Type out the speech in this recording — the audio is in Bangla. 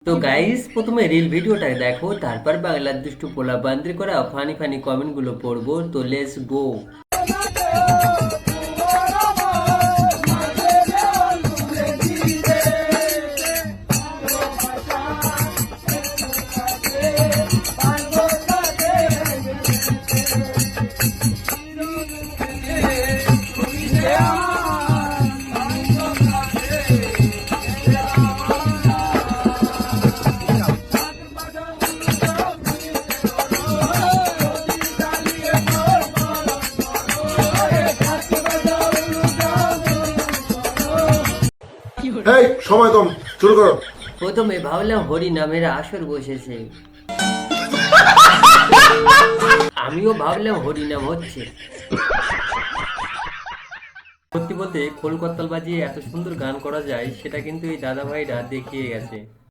তো গাইস, প্রথমে রিল ভিডিওটা দেখো, তারপর বাংলার দুষ্টু পোলা বান্দ্রি করা ফানি ফানি কমেন্ট গুলো পড়বো। তো লেটস গো। এই সময় কম, শুরু করো। প্রথমে ভাবলাম হরি নামের আসর বসেছে, আমিও ভাবলাম হরি নাম হচ্ছে। সত্যি বলতে খোল করতাল বাজিয়ে এত সুন্দর গান করা যায় সেটা কিন্তু এই দাদা ভাইরা দেখিয়ে গেছে।